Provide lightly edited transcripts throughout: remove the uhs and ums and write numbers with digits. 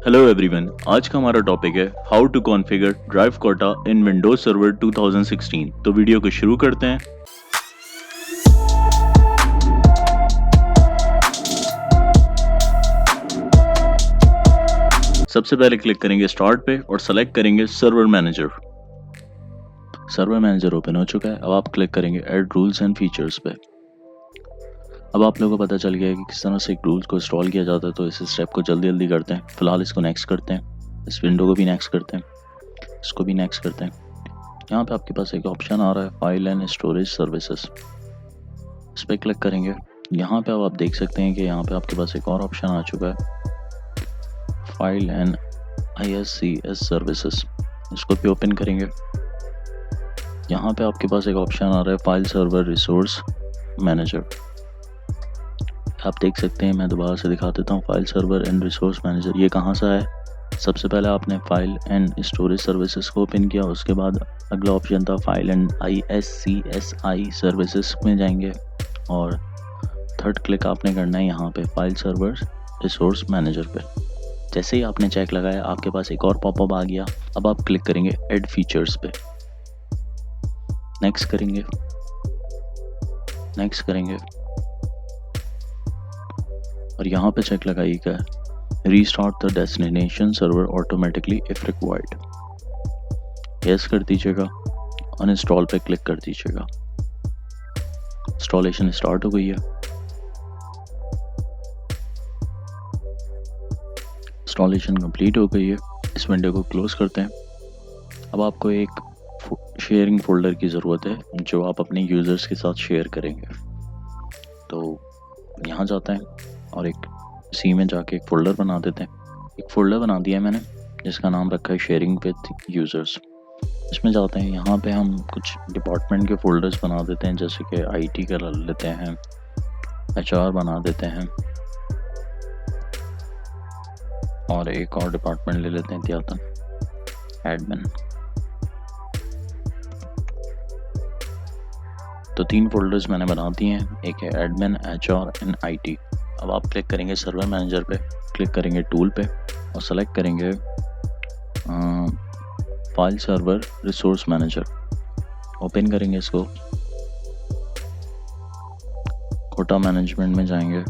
Hello everyone, आज का हमारा टॉपिक है how to configure drive quota in Windows server 2016। तो वीडियो को शुरू करते हैं। सबसे पहले क्लिक करेंगे स्टार्ट पे और सेलेक्ट करेंगे server manager. Server manager open हो चुका है। अब आप क्लिक करेंगे ऐड रूल्स एंड फीचर्स पे। अब आप लोगों को पता चल गया है कि किस तरह से एक रूल्स को इंस्टॉल किया जाता है, तो इस स्टेप को जल्दी करते हैं। फिलहाल इसको नेक्स्ट करते हैं, इस विंडो को भी नेक्स्ट करते हैं, इसको भी नेक्स्ट करते हैं। यहाँ पे आपके पास एक ऑप्शन आ रहा है फाइल एंड स्टोरेज सर्विसेज, इस पर क्लिक करेंगे। यहाँ पे अब आप देख सकते हैं कि यहाँ पे आपके पास एक और ऑप्शन आ चुका है फाइल एंड ISCS सर्विसेज, इसको भी ओपन करेंगे। यहाँ पे आपके पास एक ऑप्शन आ रहा है फाइल सर्वर रिसोर्स मैनेजर। आप देख सकते हैं, मैं दोबारा से दिखा देता हूँ। File server and resource manager ये कहाँ सा है? सबसे पहले आपने फाइल एंड स्टोरेज सर्विसेज को ओपन किया, उसके बाद अगला ऑप्शन था फाइल एंड ISCSI सर्विसेज में जाएंगे और थर्ड क्लिक आपने करना है यहाँ पे फाइल सर्वर रिसोर्स मैनेजर पे। जैसे ही आपने चेक लगाया आपके पास एक और पॉपअप आ गया। अब आप क्लिक करेंगे ऐड फीचर्स पे, नेक्स्ट करेंगे, नेक्स्ट करेंगे और यहाँ पे चेक लगाइएगा restart the destination server automatically if required, yes कर दीजिएगा। अनइंस्टॉल पे क्लिक कर दीजिएगा। इंस्टॉलेशन स्टार्ट हो गई है। इंस्टॉलेशन कंप्लीट हो गई है। इस विंडो को क्लोज करते हैं। अब आपको एक शेयरिंग फोल्डर की ज़रूरत है जो आप अपने यूज़र्स के साथ शेयर करेंगे। तो यहाँ जाते हैं और एक सी में जाके एक फ़ोल्डर बना देते हैं। एक फ़ोल्डर बना दिया है मैंने जिसका नाम रखा है शेयरिंग विद यूज़र्स। इसमें जाते हैं, यहाँ पे हम कुछ डिपार्टमेंट के फ़ोल्डर्स बना देते हैं, जैसे कि IT का लेते हैं, HR बना देते हैं और एक और डिपार्टमेंट ले लेते हैं एहतियातन एडमिन। तो 3 फोल्डर्स मैंने बना दिए हैं, एक है एडमिन, HR एंड IT। अब आप क्लिक करेंगे सर्वर मैनेजर पे, क्लिक करेंगे टूल पे और सेलेक्ट करेंगे file server resource manager. Open करेंगे इसको, कोटा मैनेजमेंट में जाएंगे,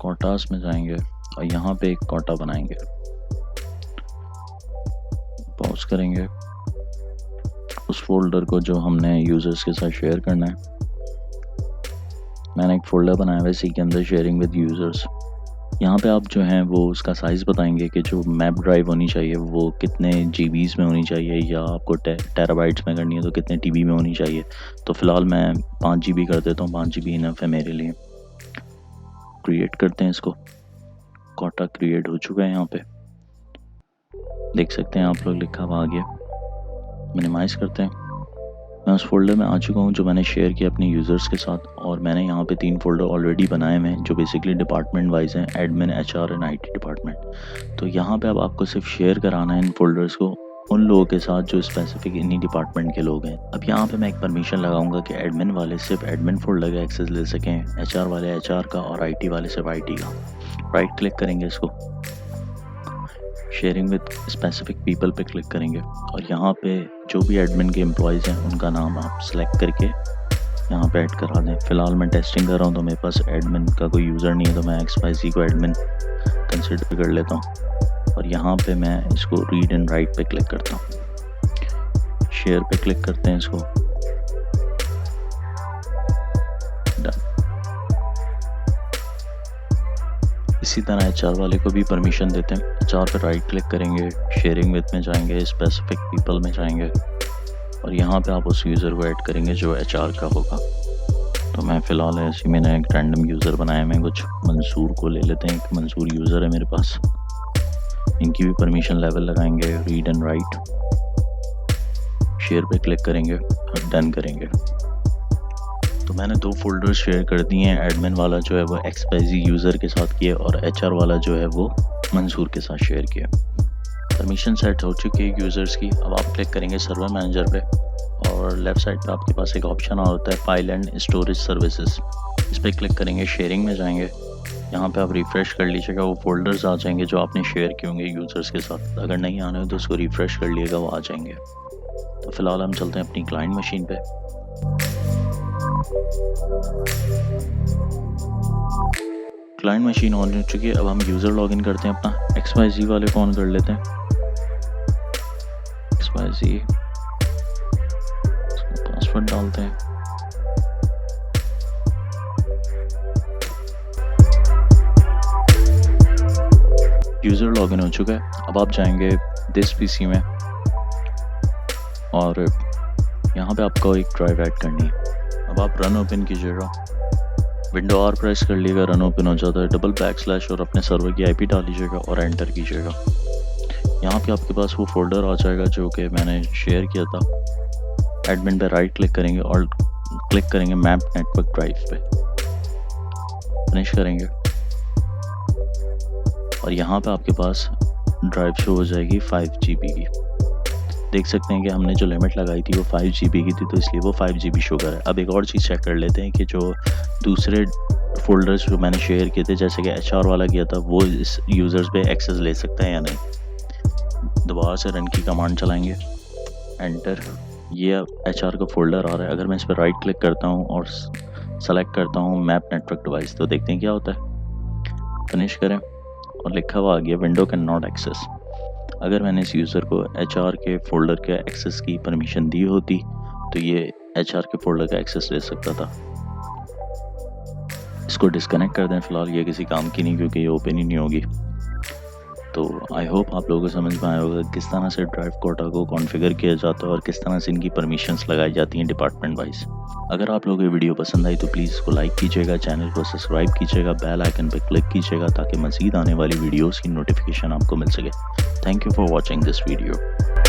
कोटास में जाएंगे और यहाँ पे एक कोटा बनाएंगे। पॉज करेंगे उस फोल्डर को जो हमने यूज़र्स के साथ शेयर करना है। मैंने एक फ़ोल्डर बनाया हुआ है इसी के अंदर शेयरिंग विद यूज़र्स। यहाँ पे आप जो हैं वो उसका साइज़ बताएंगे कि जो मैप ड्राइव होनी चाहिए वो कितने GBs में होनी चाहिए, या आपको टेराबाइट्स में करनी है तो कितने TB में होनी चाहिए। तो फ़िलहाल मैं 5 GB कर देता हूँ, 5 GB इनफ है मेरे लिए। क्रिएट करते हैं इसको। कोटा क्रिएट हो चुका है। यहाँ पे देख सकते हैं आप लोग, लिखा हुआ आ गया। मिनिमाइज़ करते हैं। मैं उस फोल्डर में आ चुका हूँ जो मैंने शेयर किया अपने यूज़र्स के साथ, और मैंने यहाँ पे 3 फोल्डर ऑलरेडी बनाए हुए हैं जो बेसिकली डिपार्टमेंट वाइज हैं, admin, HR and IT department. तो यहाँ पे अब आपको सिर्फ शेयर कराना है इन फोल्डर्स को उन लोगों के साथ जो स्पेसिफिक इन्हीं डिपार्टमेंट के लोग हैं। अब यहाँ पे मैं एक परमिशन लगाऊंगा कि एडमिन वाले सिर्फ एडमिन फोल्डर का एक्सेस ले सकें, HR वाले HR का और IT वाले सिर्फ IT का। राइट क्लिक करेंगे इसको, शेयरिंग विद स्पेसिफिक पीपल पे क्लिक करेंगे और यहाँ पे जो भी एडमिन के एम्प्लॉयज़ हैं उनका नाम आप सेलेक्ट करके यहाँ पे ऐड करा दें। फ़िलहाल मैं टेस्टिंग कर रहा हूँ तो मेरे पास एडमिन का कोई यूज़र नहीं है, तो मैं XYZ को एडमिन कंसिडर कर लेता हूँ और यहाँ पे मैं इसको रीड एंड राइट पे क्लिक करता हूँ। शेयर पे क्लिक करते हैं इसको। इसी तरह HR वाले को भी परमिशन देते हैं। HR पर राइट क्लिक करेंगे, शेयरिंग विद में जाएंगे, स्पेसिफिक पीपल में जाएंगे और यहाँ पे आप उस यूज़र को ऐड करेंगे जो HR का होगा। तो मैं फ़िलहाल ऐसे मैंने एक रैंडम यूज़र बनाया, मैं कुछ मंसूर को ले लेते हैं। एक मंसूर यूज़र है मेरे पास, इनकी भी परमिशन लेवल लगाएंगे, रीड एंड राइट। शेयर पे क्लिक करेंगे और डन करेंगे। तो मैंने 2 फोल्डर्स शेयर कर दिए हैं। एडमिन वाला जो है वो XYZ यूज़र के साथ किया और HR वाला जो है वो मंसूर के साथ शेयर किया। परमिशन सेट हो चुकी है यूज़र्स की। अब आप क्लिक करेंगे सर्वर मैनेजर पे और लेफ़्ट साइड पे आपके पास एक ऑप्शन और होता है फाइल एंड स्टोरेज सर्विसेज। इस पर क्लिक करेंगे, शेयरिंग में जाएंगे यहाँ पे आप रिफ़्रेश कर लीजिएगा, वो फ़ोल्डर्स आ जाएंगे जो आपने शेयर किए होंगे यूज़र्स के साथ। अगर नहीं आने हो तो उसको रिफ़्रेश कर लिएगा, वो आ जाएंगे। तो फ़िलहाल हम चलते हैं अपनी क्लाइंट मशीन पे। क्लाइंट मशीन ऑन हो चुकी है। अब हम यूज़र लॉगिन करते हैं, अपना XYZ वाले को ऑन कर लेते हैं। XYZ, पासवर्ड डालते हैं। यूज़र लॉगिन हो चुका है। अब आप जाएंगे दिस पीसी में और यहाँ पे आपको एक ड्राइव ऐड करनी है। अब आप रन ओपन कीजिएगा, विंडो R प्रेस कर लीजिएगा, रन ओपन हो जाता है। डबल बैकस्लैश और अपने सर्वर की IP डाल लीजिएगा और एंटर कीजिएगा। यहाँ पे आपके पास वो फोल्डर आ जाएगा जो कि मैंने शेयर किया था। एडमिन पे राइट क्लिक करेंगे और क्लिक करेंगे मैप नेटवर्क ड्राइव पे, फिनिश करेंगे और यहाँ पे आपके पास ड्राइव शो हो जाएगी 5 GB की। देख सकते हैं कि हमने जो लिमिट लगाई थी वो 5 GB की थी, तो इसलिए वो 5 GB शो कर रहा है। अब एक और चीज़ चेक कर लेते हैं कि जो दूसरे फोल्डर्स जो मैंने शेयर किए थे, जैसे कि HR वाला किया था, वो इस यूज़र्स पे एक्सेस ले सकता है या नहीं। दोबारा से रन की कमांड चलाएंगे, एंटर। ये HR का फोल्डर आ रहा है। अगर मैं इस पर राइट क्लिक करता हूँ और सेलेक्ट करता हूँ मैप नेटवर्क डिवाइस, तो देखते हैं क्या होता है। फिनिश करें और लिखा हुआ आ गया विंडो कैन नॉट एक्सेस। अगर मैंने इस यूज़र को HR के फोल्डर के एक्सेस की परमिशन दी होती तो ये HR के फोल्डर का एक्सेस ले सकता था। इसको डिस्कनेक्ट कर दें फ़िलहाल, ये किसी काम की नहीं क्योंकि ये ओपन ही नहीं होगी। तो आई होप आप लोगों को समझ में आया होगा किस तरह से ड्राइव कोटा को कॉन्फ़िगर किया जाता है और किस तरह से इनकी परमिशंस लगाई जाती हैं डिपार्टमेंट वाइज। अगर आप लोगों को ये वीडियो पसंद आई तो प्लीज़ इसको लाइक कीजिएगा, चैनल को सब्सक्राइब कीजिएगा, बेल आइकन पर क्लिक कीजिएगा ताकि मज़ीद आने वाली वीडियोज़ की नोटिफिकेशन आपको मिल सके। Thank you for watching this video.